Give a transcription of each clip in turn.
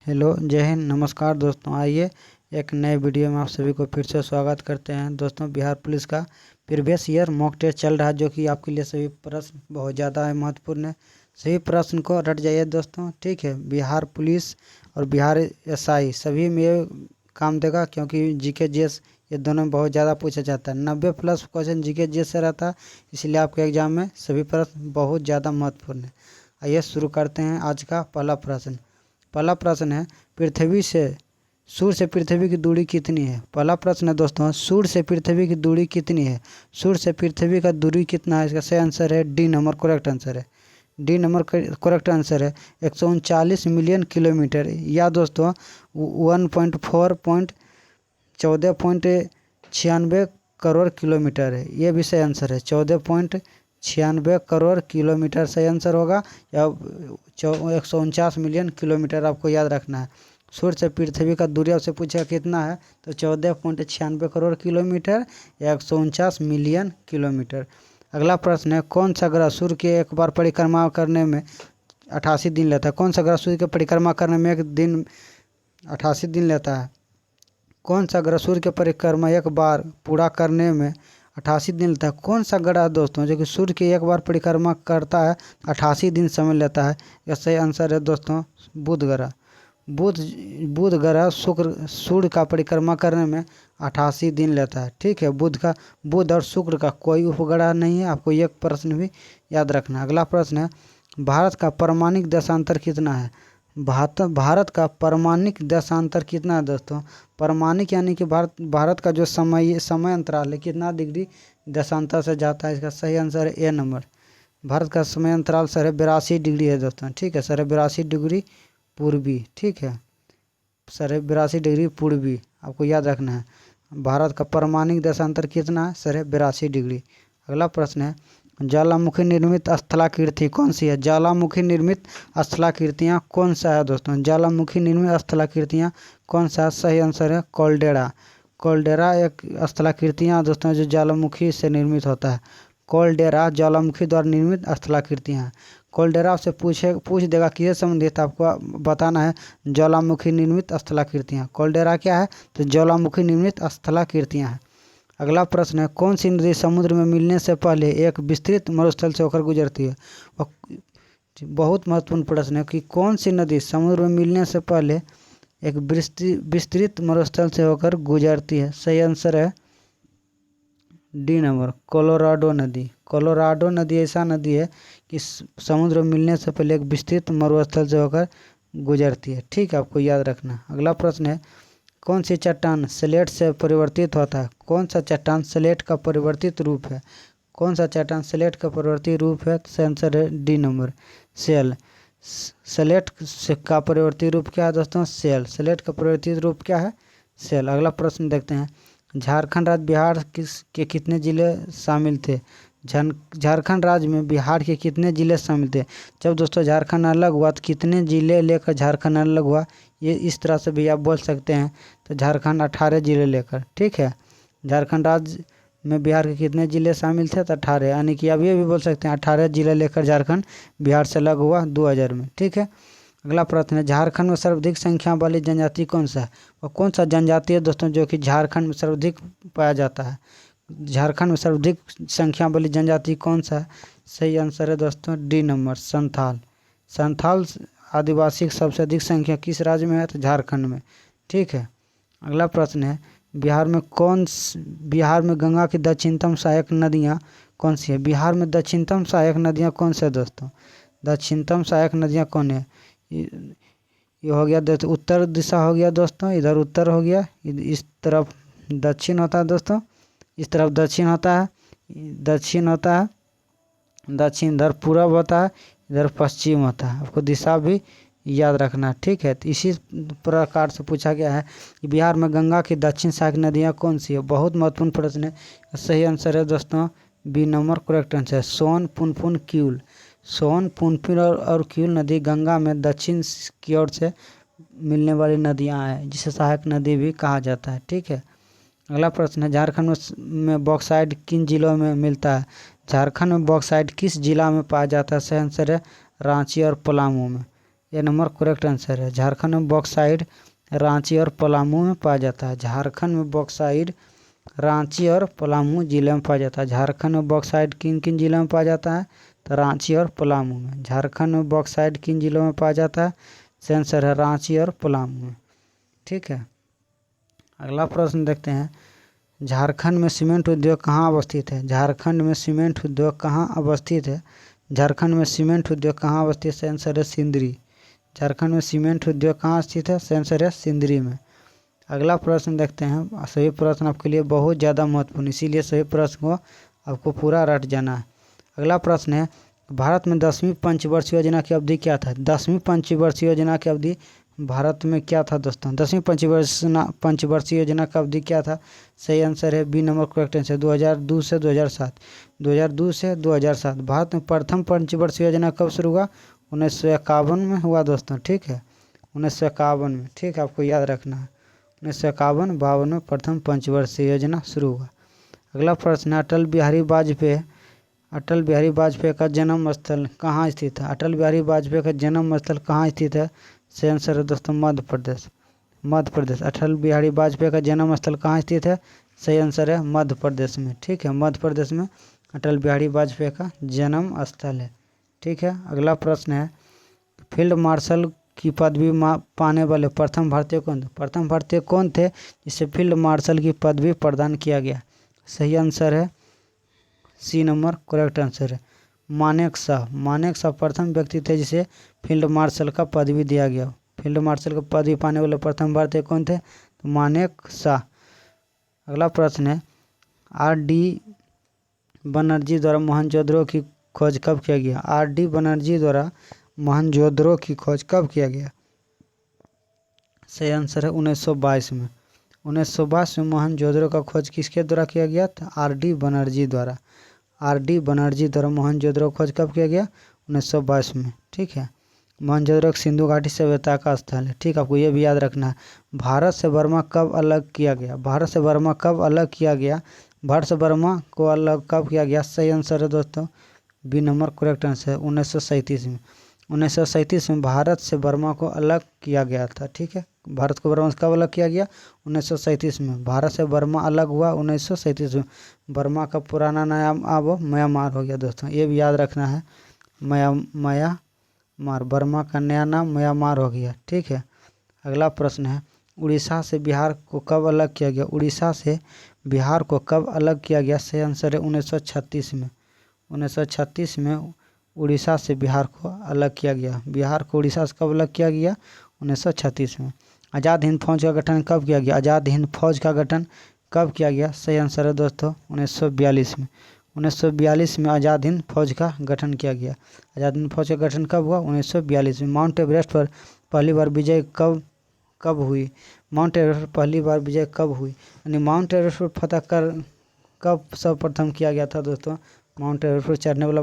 Hello, जय हिंद, नमस्कार दोस्तों। आइए एक नए वीडियो में आप सभी को फिर से स्वागत करते हैं। दोस्तों, बिहार पुलिस का प्रीवियस ईयर मॉक टेस्ट चल रहा है, जो कि आपके लिए सभी प्रश्न बहुत ज़्यादा महत्वपूर्ण है। सभी प्रश्न को रट जाइए दोस्तों, ठीक है। बिहार पुलिस और बिहार एसआई सभी में ये काम देगा, क्योंकि जीके जीएस ये दोनों में बहुत ज़्यादा पूछा जाता है। 90+ क्वेश्चन जीके जीएस से रहता है, इसलिए आपके एग्जाम में सभी प्रश्न बहुत ज़्यादा महत्वपूर्ण है। आइए शुरू करते हैं आज का पहला प्रश्न। पहला प्रश्न है, सूर्य से पृथ्वी की दूरी कितनी है। पहला प्रश्न है दोस्तों, सूर्य से पृथ्वी की दूरी कितनी है। सूर्य से पृथ्वी का दूरी कितना है, इसका सही आंसर है डी नंबर करेक्ट आंसर है। डी नंबर करेक्ट आंसर है 139 मिलियन किलोमीटर, या दोस्तों 14.96 करोड़ किलोमीटर है। ये भी सही आंसर है, 14.96 करोड़ किलोमीटर सही आंसर होगा, या 149 मिलियन किलोमीटर आपको याद रखना है। सूर्य से पृथ्वी का दूरी आपसे पूछा कितना है, तो 14.96 करोड़ किलोमीटर या 149 मिलियन किलोमीटर। अगला प्रश्न है, कौन सा ग्रह सूर्य के एक बार परिक्रमा करने में 88 दिन लेता है। कौन सा ग्रह सूर्य की परिक्रमा करने में एक दिन 88 दिन लेता है। कौन सा ग्रह सूर्य की परिक्रमा एक बार पूरा करने में 88 दिन लेता है। कौन सा ग्रह दोस्तों जो कि सूर्य की एक बार परिक्रमा करता है 88 दिन समय लेता है। यह सही आंसर है दोस्तों बुध ग्रह। बुध ग्रह सूर्य का परिक्रमा करने में 88 दिन लेता है, ठीक है। बुध और शुक्र का कोई उपग्रह नहीं है, आपको एक प्रश्न भी याद रखना है। अगला प्रश्न है, भारत का परमाणिक देशांतर कितना है। भारत का परमाणिक देशांतर कितना है दोस्तों। परमाणिक यानी कि भारत का जो समय अंतराल है, कितना डिग्री देशांतर से जाता है। इसका सही आंसर है ए नंबर। भारत का समय अंतराल 82.5 डिग्री है दोस्तों, ठीक है। 82.5 डिग्री पूर्वी, ठीक है। 82.5 डिग्री पूर्वी आपको याद रखना है। भारत का परमाणिक देशांतर कितना है, 82 डिग्री। अगला प्रश्न है, ज्वालामुखी निर्मित स्थलाकृति कौन सी है। ज्वालामुखी निर्मित स्थलाकृतियाँ कौन सा है दोस्तों। ज्वालामुखी निर्मित स्थलाकृतियाँ कौन सा है, सही आंसर है कोल्डेरा। कोल्डेरा एक स्थलाकृतियाँ दोस्तों जो ज्वालामुखी से निर्मित होता है। कोल्डेरा ज्वालामुखी द्वारा निर्मित स्थलाकृतियाँ हैं। कोल्डेरा आपसे पूछ देगा किससे संबंधित, आपको बताना है ज्वालामुखी निर्मित स्थलाकृतियाँ। कोल्डेरा क्या है, तो ज्वालामुखी निर्मित स्थलाकृतियाँ हैं। अगला प्रश्न है, कौन सी नदी समुद्र में मिलने से पहले एक विस्तृत मरुस्थल से होकर गुजरती है। बहुत महत्वपूर्ण प्रश्न है कि कौन सी नदी समुद्र में मिलने से पहले एक विस्तृत मरुस्थल से होकर गुजरती है। सही आंसर है डी नंबर कोलोराडो नदी। कोलोराडो नदी ऐसा नदी है कि समुद्र में मिलने से पहले एक विस्तृत मरुस्थल से होकर गुजरती है, ठीक है, आपको याद रखना। अगला प्रश्न है, कौन सी चट्टान स्लेट से परिवर्तित होता है। कौन सा चट्टान स्लेट का परिवर्तित रूप है। कौन सा चट्टान स्लेट का परिवर्तित रूप है, तो आंसर है डी नंबर सेल। स्लेट का परिवर्तित रूप क्या है दोस्तों, सेल। स्लेट का परिवर्तित रूप क्या है, सेल। अगला प्रश्न देखते हैं, झारखंड राज्य बिहार के कितने जिले शामिल थे। झारखंड राज्य में बिहार के कितने जिले शामिल थे। जब दोस्तों झारखंड अलग हुआ तो कितने जिले लेकर झारखंड अलग हुआ, ये इस तरह से भी आप बोल सकते हैं। तो झारखंड 18 जिले लेकर, ठीक है। झारखंड राज्य में बिहार के कितने जिले शामिल थे, तो 18, यानी कि आप ये भी बोल सकते हैं 18 जिले लेकर झारखंड बिहार से अलग हुआ 2000 में, ठीक है। अगला प्रश्न है, झारखंड में सर्वाधिक संख्या वाली जनजाति कौन सा है। और कौन सा जनजाति है दोस्तों जो कि झारखंड में सर्वाधिक पाया जाता है। झारखंड में सर्वाधिक संख्या वाली जनजाति कौन सा है, सही आंसर है दोस्तों डी नंबर संथाल। संथाल आदिवासी की सबसे अधिक संख्या किस राज्य में है, तो झारखंड में, ठीक है। अगला प्रश्न है, बिहार में गंगा की दक्षिणतम सहायक नदियाँ कौन सी है। बिहार में दक्षिणतम सहायक नदियाँ कौन सी है दोस्तों। दक्षिणतम सहायक नदियाँ कौन है, ये हो गया दोस्तों उत्तर दिशा हो गया दोस्तों, इधर उत्तर हो गया, इस तरफ दक्षिण होता है दोस्तों, इस तरफ दक्षिण होता है, दक्षिण होता है, दक्षिण इधर पूरब होता है, इधर पश्चिम होता है। आपको दिशा भी याद रखना, ठीक है। तो इसी प्रकार से पूछा गया है कि बिहार में गंगा की दक्षिण सहायक नदियाँ कौन सी है। बहुत महत्वपूर्ण प्रश्न है। सही आंसर है दोस्तों बी नंबर करेक्ट आंसर है सोन, पुनपुन, क्यूल। सोन, पुनपुन और क्यूल नदी गंगा में दक्षिण की ओर से मिलने वाली नदियाँ हैं, जिसे सहायक नदी भी कहा जाता है, ठीक है। अगला प्रश्न है, झारखंड में बॉक्साइट किन जिलों में मिलता है। झारखंड में बॉक्साइट किस जिला में पाया जाता है। सही आंसर है रांची और पलामू में। ये नंबर करेक्ट आंसर है। झारखंड में बॉक्साइड रांची और पलामू में पाया जाता है। झारखंड में बॉक्साइड रांची और पलामू जिले में पाया जाता है। झारखंड में बॉक्साइड किन किन जिलों में पाया जाता है? तो रांची और पलामू में। झारखंड में बॉक्साइड किन जिलों में पाया जाता है? सही आंसर है रांची और पलामू में। ठीक है, अगला प्रश्न देखते हैं। झारखंड में सीमेंट उद्योग कहाँ अवस्थित है? झारखंड में सीमेंट उद्योग कहाँ अवस्थित है? झारखंड में सीमेंट उद्योग कहाँ अवस्थित है? सही आंसर है सिंदरी। झारखंड में सीमेंट उद्योग कहाँ स्थित है? सही आंसर है सिंदरी में। अगला प्रश्न देखते हैं। सभी प्रश्न आपके लिए बहुत ज़्यादा महत्वपूर्ण, इसीलिए सभी प्रश्न को आपको पूरा रट जाना है। अगला प्रश्न है, भारत में 10वीं पंचवर्षीय योजना की अवधि क्या था? 10वीं पंचवर्षीय योजना की अवधि भारत में क्या था दोस्तों? 10वीं पंचवर्षीय योजना का अवधि क्या था? सही आंसर है बी नंबर करेक्ट आंसर 2002 से 2007। 2002 से 2007 भारत में प्रथम पंचवर्षीय योजना कब शुरू हुआ? 1951 में हुआ दोस्तों। ठीक है, 1951 में। ठीक है, आपको याद रखना है 1951-52 में प्रथम पंचवर्षीय योजना शुरू हुआ। अगला प्रश्न है, अटल बिहारी वाजपेयी का जन्म स्थल कहाँ स्थित है? अटल बिहारी वाजपेयी का जन्म स्थल कहाँ स्थित है? सही आंसर है दोस्तों मध्य प्रदेश। मध्य प्रदेश। अटल बिहारी वाजपेयी का जन्म स्थल कहाँ स्थित है? सही आंसर है मध्य प्रदेश में। ठीक है, मध्य प्रदेश में अटल बिहारी वाजपेयी का जन्म स्थल है। ठीक है, अगला प्रश्न है, फील्ड मार्शल की पदवी पाने वाले प्रथम भारतीय कौन थे? प्रथम भारतीय कौन थे जिसे फील्ड मार्शल की पदवी प्रदान किया गया? सही आंसर है सी नंबर करेक्ट आंसर है मानेक शाह। मानेक शाह प्रथम व्यक्ति थे जिसे फील्ड मार्शल का पदवी दिया गया। फील्ड मार्शल का पदवी पाने वाले प्रथम भारतीय कौन थे? तो मानेक शाह। अगला प्रश्न है, R.D. बनर्जी द्वारा मोहनजोदड़ो की खोज कब किया गया? R.D. बनर्जी द्वारा मोहनजोदड़ो की खोज कब किया गया? सही आंसर है 1922 में। 1922 में मोहनजोदड़ो का खोज किसके द्वारा किया गया था? R.D. बनर्जी द्वारा। R.D. बनर्जी द्वारा मोहनजोदड़ो खोज कब किया गया? 1922 में। ठीक है, मोहनजोदड़ो सिंधु घाटी सभ्यता का स्थल है। ठीक, आपको ये भी याद रखना है। भारत से बर्मा कब अलग किया गया? भारत से बर्मा कब अलग किया गया? भारत से बर्मा को अलग कब किया गया? सही आंसर है दोस्तों बी नंबर करेक्ट आंसर है 1937 में। 1937 में भारत से बर्मा को अलग किया गया था। ठीक है, भारत को बर्मा से कब अलग किया गया? 1937 में। भारत से बर्मा अलग हुआ 1937 में। बर्मा का पुराना नाम अब म्यांमार हो गया दोस्तों, ये भी याद रखना है। म्यांमार, बर्मा का नया नाम म्यांमार हो गया। ठीक है, अगला प्रश्न है, उड़ीसा से बिहार को कब अलग किया गया? उड़ीसा से बिहार को कब अलग किया गया? सही आंसर है 1936 में। 1936 में उड़ीसा से बिहार को अलग किया गया। बिहार को उड़ीसा से कब अलग किया गया? 1936 में। आज़ाद हिंद फौज का गठन कब किया गया? आज़ाद हिंद फौज का गठन कब किया गया? सही आंसर है दोस्तों 1942 में। 1942 में आज़ाद हिंद फौज का गठन किया गया। आज़ाद हिंद फौज का गठन कब हुआ? 1942 में। माउंट एवरेस्ट पर पहली बार विजय कब हुई? माउंट एवरेस्ट पर पहली बार विजय कब हुई? यानी माउंट एवरेस्ट पर फतह कर कब सर्वप्रथम किया गया था दोस्तों? माउंट एवरेस्ट पर चढ़ने वाला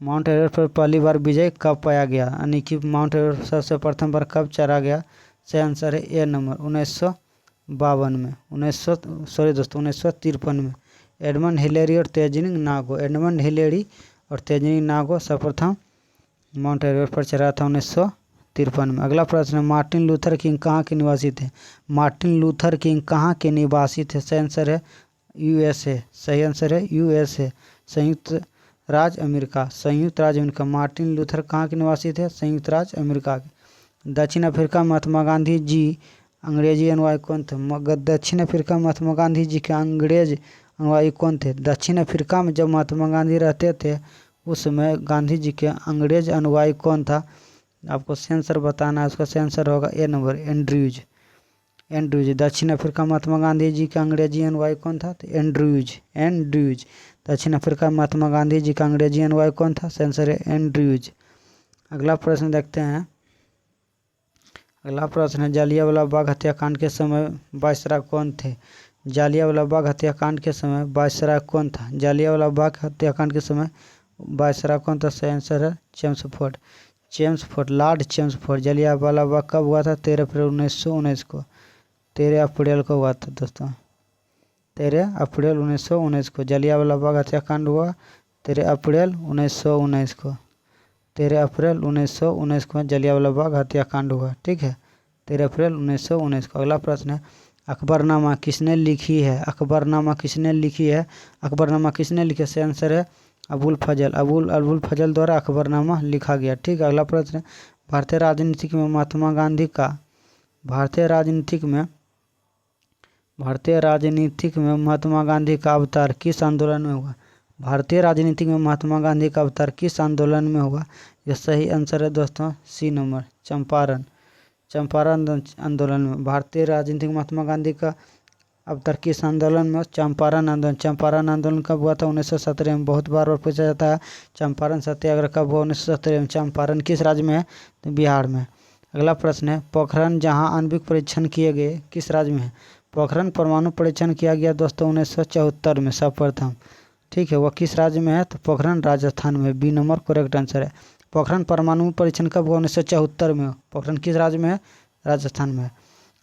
माउंट एवरेस्ट पर पहली बार विजय कब पाया गया? यानी कि माउंट एवरेस्ट सबसे प्रथम बार कब चढ़ा गया? सही आंसर है ए नंबर 1952 में। 1953 में। एडमंड हिलेरी और तेजनिंग नागो सर्वप्रथम माउंट एवरेस्ट पर चढ़ा था 1953 में। अगला प्रश्न है, मार्टिन लूथर किंग कहाँ के निवासी थे? मार्टिन लूथर किंग कहाँ के निवासी थे? सही आंसर है USA। सही आंसर है USA, संयुक्त राज्य अमेरिका। मार्टिन लूथर कहाँ के निवासी थे? संयुक्त राज्य अमेरिका के। दक्षिण अफ्रीका में महात्मा गांधी जी अंग्रेजी अनुयायी कौन थे? दक्षिण अफ्रीका में महात्मा गांधी जी के अंग्रेज अनुयायी कौन थे? दक्षिण अफ्रीका में जब महात्मा गांधी रहते थे उस समय गांधी जी के अंग्रेज अनुयायी कौन था? आपको सेंसर बताना है, उसका सेंसर होगा ए नंबर एंड्रयूज। दक्षिण अफ्रीका महात्मा गांधी जी का अंग्रेजी अनुयायी कौन था? तो एंड्रयूज। दक्षिण अफ्रीका महात्मा गांधी जी का अंग्रेजी अनुयायी कौन था? सेंसर है एंड्रयूज। अगला प्रश्न देखते हैं। अगला प्रश्न है, जालियांवाला बाग हत्याकांड के समय वायसराय कौन थे? जालियांवाला बाग हत्याकांड के समय वायसराय कौन था? जालियांवाला बाग हत्याकांड के समय वायसराय कौन था? सही आंसर है Chelmsford, Lord Chelmsford. Jallianwala Bagh कब हुआ था? 13 अप्रैल 1919 को। 13 अप्रैल को हुआ था दोस्तों, 13 अप्रैल 1919 को जालियांवाला बाग हत्याकांड हुआ 13 अप्रैल 1919 को। 13 अप्रैल 1919 को जलियांवाला बाग हत्याकांड हुआ। ठीक है, 13 अप्रैल 1919 को। अगला प्रश्न है, अकबरनामा किसने लिखी है? अकबरनामा किसने लिखी है? अकबरनामा किसने लिखा? सही आंसर है अबुल फजल। अबुल फजल द्वारा अकबरनामा लिखा गया। ठीक है, अगला प्रश्न है, भारतीय राजनीतिक में महात्मा गांधी का भारतीय राजनीतिक में महात्मा गांधी का अवतार किस आंदोलन में हुआ? भारतीय राजनीतिक में महात्मा गांधी का अवतार किस आंदोलन में हुआ? यह सही आंसर है दोस्तों सी नंबर, चंपारण आंदोलन में। भारतीय राजनीतिक में महात्मा गांधी का अवतार किस आंदोलन में? चंपारण आंदोलन। चंपारण आंदोलन कब हुआ था? 1917 में। बहुत बार और पूछा जाता है चंपारण सत्याग्रह कब हुआ? 1917 में। चंपारण किस राज्य में है? तो बिहार में। अगला प्रश्न है, पोखरण जहां आणविक परीक्षण किए गए किस राज्य में है? पोखरण परमाणु परीक्षण किया गया दोस्तों 1974 में सर्वप्रथम। ठीक है, वह किस राज्य में है? तो पोखरण राजस्थान में। बी नंबर करेक्ट आंसर है। पोखरण परमाणु परीक्षण कब हुआ? 1974 में। पोखरण किस राज्य में है? राजस्थान में।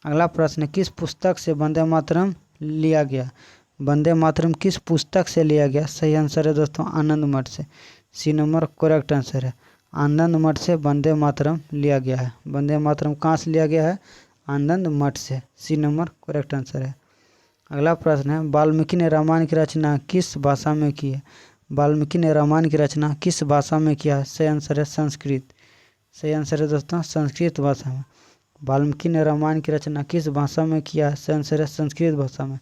अगला प्रश्न है, किस पुस्तक से वंदे मातरम लिया गया? वंदे मातरम किस पुस्तक से लिया गया? सही आंसर है दोस्तों आनंद मठ से। सी नंबर करेक्ट आंसर है। आनंद मठ से वंदे मातरम लिया गया है। वंदे मातरम कहाँ से लिया गया है? आनंद मठ से। सी नंबर करेक्ट आंसर है। अगला प्रश्न है, वाल्मीकि ने रामायण की रचना किस भाषा में की है? वाल्मीकि ने रामायण की रचना किस भाषा में किया है? सही आंसर है संस्कृत। सही आंसर है दोस्तों संस्कृत भाषा में। वाल्मीकि ने रामायण की रचना किस भाषा में किया है? सही आंसर है संस्कृत भाषा में।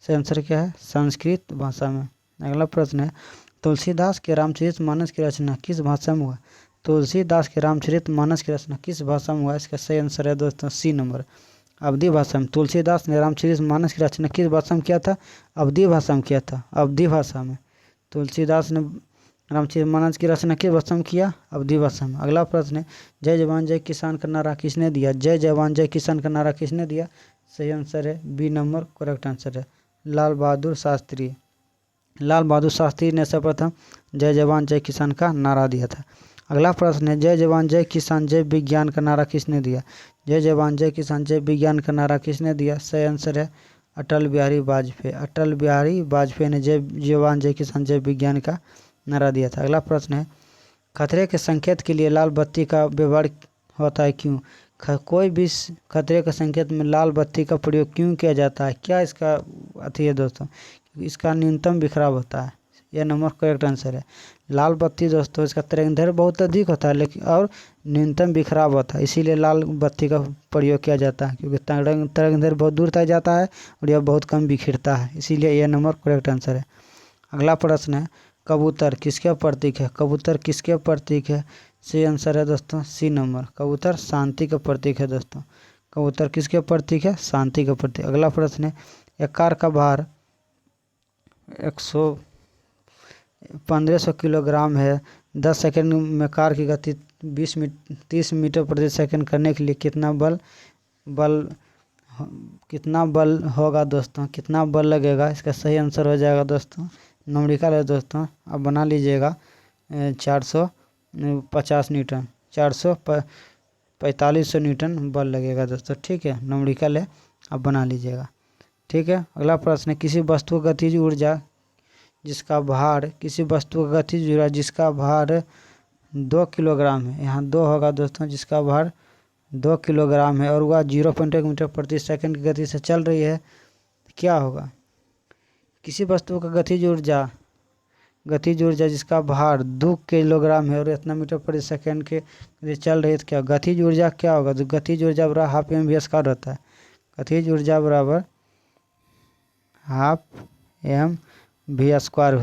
सही आंसर क्या है? संस्कृत भाषा में। अगला प्रश्न है, तुलसीदास के रामचरितमानस की रचना किस भाषा में हुआ? तुलसीदास के रामचरितमानस की रचना किस भाषा में हुआ? इसका सही आंसर है दोस्तों सी नंबर अवधी भाषा में। तुलसीदास ने रामचरितमानस की रचना किस भाषा में किया था? अवधी भाषा में किया था। अवधी भाषा में तुलसीदास ने रामचरितमानस की रचना किस भाषा में किया? अवधी भाषा में। अगला प्रश्न है, जय जवान जय किसान का नारा किसने दिया? जय जवान जय किसान का नारा किसने दिया? सही आंसर है बी नंबर करेक्ट आंसर है लाल बहादुर शास्त्री। लाल बहादुर शास्त्री ने सर्वप्रथम जय जवान जय किसान का नारा दिया था। अगला प्रश्न है, जय जवान जय किसान जय विज्ञान का नारा किसने दिया? जय जवान जय किसान जय विज्ञान का नारा किसने दिया? सही आंसर है अटल बिहारी वाजपेयी। अटल बिहारी वाजपेयी ने जय जवान जय किसान जय विज्ञान का नारा दिया था। अगला प्रश्न है, खतरे के संकेत के लिए लाल बत्ती का व्यवहार होता है क्यों? कोई भी खतरे के संकेत में लाल बत्ती का प्रयोग क्यों किया जाता है? क्या इसका अति है दोस्तों? इसका न्यूनतम बिखराव होता है। यह नंबर करेक्ट आंसर है। लाल बत्ती दोस्तों इसका तरंगदैर्घ्य बहुत अधिक होता है लेकिन और न्यूनतम बिखराव होता है, इसीलिए लाल बत्ती का प्रयोग किया जाता है क्योंकि तरंगदैर्घ्य बहुत दूर तक जाता है और यह बहुत कम बिखरता है, इसीलिए यह नंबर करेक्ट आंसर है। अगला प्रश्न है, कबूतर किसके प्रतीक है? कबूतर किसके प्रतीक है? सही आंसर है दोस्तों सी नंबर, कबूतर शांति का प्रतीक है दोस्तों। कबूतर किसके प्रतीक है? शांति का प्रतीक। अगला प्रश्न है, एक कार का भार 1500 किलोग्राम है। 10 सेकंड में कार की गति 30 मीटर प्रति सेकंड करने के लिए कितना बल होगा दोस्तों? कितना बल लगेगा? इसका सही आंसर हो जाएगा दोस्तों न्यूमेरिकल है दोस्तों, अब बना लीजिएगा 450 न्यूटन, 4500 न्यूटन बल लगेगा दोस्तों। ठीक है, न्यूमेरिकल है, अब बना लीजिएगा। ठीक है, अगला प्रश्न है, किसी वस्तु का गतिज ऊर्जा जिसका भार किसी वस्तु का गतिज ऊर्जा जिसका भार 2 किलोग्राम है, यहाँ 2 होगा दोस्तों, जिसका भार 2 किलोग्राम है और वह 0.1 मीटर प्रति सेकंड की गति से चल रही है, क्या होगा? किसी वस्तु का गतिज ऊर्जा जिसका भार 2 किलोग्राम है और इतना मीटर प्रति सेकंड के चल रही है तो क्या गतिज ऊर्जा क्या होगा? तो गतिज ऊर्जा बराबर हाफ एम वी स्क्वायर होता है। गतिज ऊर्जा बराबर हाफ एम वी स्क्वायर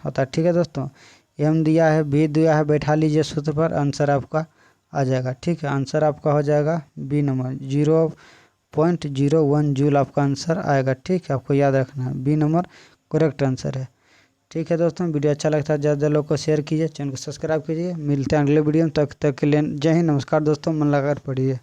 होता है। ठीक है दोस्तों, एम दिया है, वी दिया है, बैठा लीजिए सूत्र पर, आंसर आपका आ जाएगा। ठीक है, आंसर आपका हो जाएगा बी नंबर 0.01 जूल आपका आंसर आएगा। ठीक है, आपको याद रखना है, बी नंबर करेक्ट आंसर है। ठीक है दोस्तों, वीडियो अच्छा लगता है ज़्यादा लोग को शेयर कीजिए, चैनल को सब्सक्राइब कीजिए। मिलते हैं अगले वीडियो में, तब तक के लिए जय हिंद, नमस्कार दोस्तों, मन लगाकर पढ़िए।